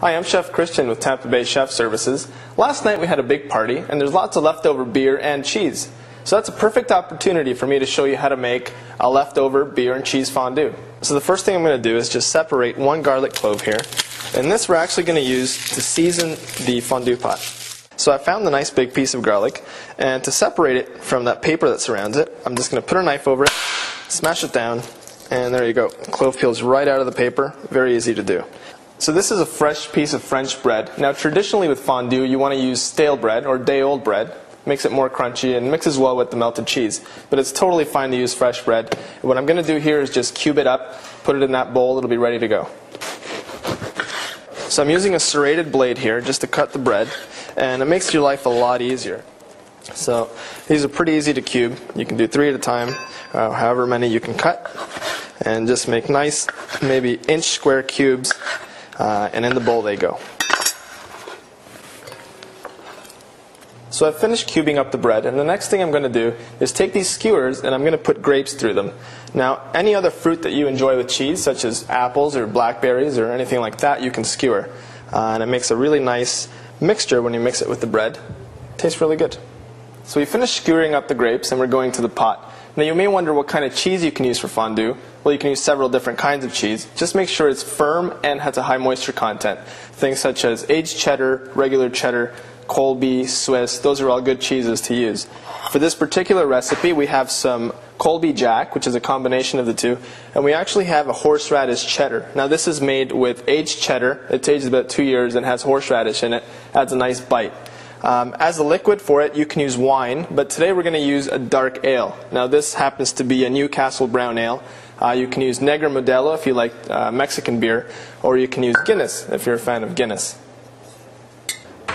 Hi, I'm Chef Cristian with Tampa Bay Chef Services. Last night we had a big party and there's lots of leftover beer and cheese. So that's a perfect opportunity for me to show you how to make a leftover beer and cheese fondue. So the first thing I'm going to do is just separate one garlic clove here. And this we're actually going to use to season the fondue pot. So I found a nice big piece of garlic, and to separate it from that paper that surrounds it, I'm just going to put a knife over it, smash it down, and there you go. Clove peels right out of the paper. Very easy to do. So this is a fresh piece of French bread. Now traditionally with fondue you want to use stale bread or day-old bread. Makes it more crunchy and mixes well with the melted cheese. But it's totally fine to use fresh bread. And what I'm going to do here is just cube it up, put it in that bowl, it'll be ready to go. So I'm using a serrated blade here just to cut the bread, and it makes your life a lot easier. So these are pretty easy to cube. You can do 3 at a time, however many you can cut, and just make nice, maybe inch square cubes, and in the bowl they go. So I've finished cubing up the bread, and the next thing I'm going to do is take these skewers and I'm going to put grapes through them. Now, any other fruit that you enjoy with cheese, such as apples or blackberries or anything like that, you can skewer. And it makes a really nice mixture when you mix it with the bread. It tastes really good. So we finished skewering up the grapes and we're going to the pot. Now you may wonder what kind of cheese you can use for fondue. Well, you can use several different kinds of cheese. Just make sure it's firm and has a high moisture content. Things such as aged cheddar, regular cheddar, Colby, Swiss, those are all good cheeses to use. For this particular recipe we have some Colby Jack, which is a combination of the two, and we actually have a horseradish cheddar. Now this is made with aged cheddar. It's aged about 2 years and has horseradish in it. Adds a nice bite. As a liquid for it you can use wine, but today we're going to use a dark ale. Now this happens to be a Newcastle brown ale. You can use Negra Modelo if you like Mexican beer, or you can use Guinness if you're a fan of Guinness.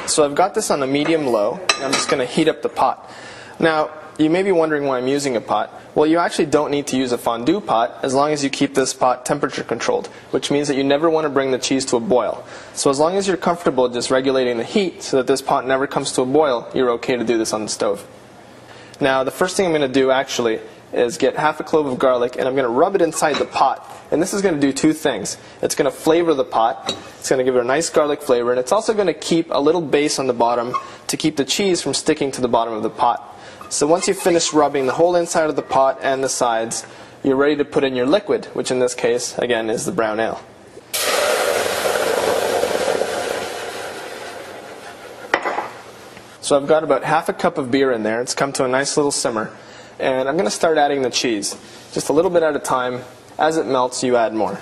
So I've got this on a medium-low, and I'm just going to heat up the pot. Now, you may be wondering why I'm using a pot. Well, you actually don't need to use a fondue pot as long as you keep this pot temperature controlled, which means that you never want to bring the cheese to a boil. So as long as you're comfortable just regulating the heat so that this pot never comes to a boil, you're okay to do this on the stove. Now, the first thing I'm going to do actually is get half a clove of garlic and I'm going to rub it inside the pot. And this is going to do 2 things. It's going to flavor the pot, it's going to give it a nice garlic flavor, and it's also going to keep a little base on the bottom to keep the cheese from sticking to the bottom of the pot. So once you've finished rubbing the whole inside of the pot and the sides, you're ready to put in your liquid, which in this case, again, is the brown ale. So I've got about half a cup of beer in there. It's come to a nice little simmer. And I'm going to start adding the cheese, just a little bit at a time. As it melts, you add more.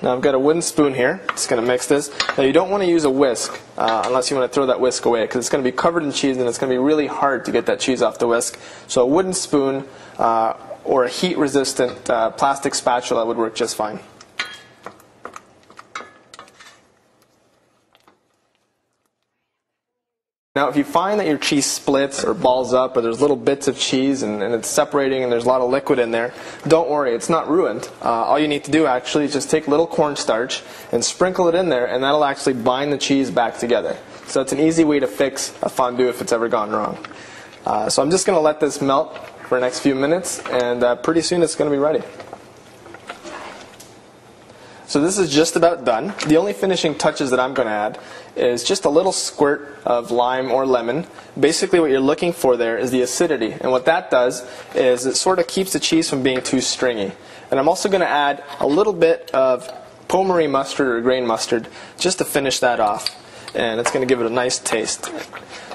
Now I've got a wooden spoon here. Just going to mix this. Now you don't want to use a whisk unless you want to throw that whisk away, because it's going to be covered in cheese and it's going to be really hard to get that cheese off the whisk. So a wooden spoon or a heat-resistant plastic spatula would work just fine. Now if you find that your cheese splits or balls up, or there's little bits of cheese and it's separating and there's a lot of liquid in there, don't worry, it's not ruined. All you need to do actually is just take a little cornstarch and sprinkle it in there, and that'll actually bind the cheese back together. So it's an easy way to fix a fondue if it's ever gone wrong. So I'm just going to let this melt for the next few minutes, and pretty soon it's going to be ready. So this is just about done. The only finishing touches that I'm going to add is just a little squirt of lime or lemon. Basically what you're looking for there is the acidity, and what that does is it sort of keeps the cheese from being too stringy. And I'm also going to add a little bit of Pommery mustard or grain mustard just to finish that off, and it's going to give it a nice taste.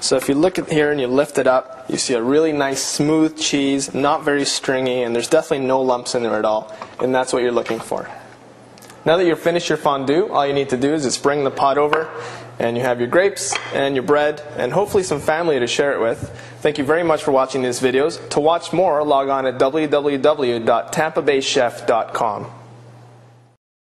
So if you look at here and you lift it up, you see a really nice smooth cheese, not very stringy, and there's definitely no lumps in there at all, and that's what you're looking for. Now that you've finished your fondue, all you need to do is just bring the pot over, and you have your grapes and your bread and hopefully some family to share it with. Thank you very much for watching these videos. To watch more, log on at www.tampabaychef.com.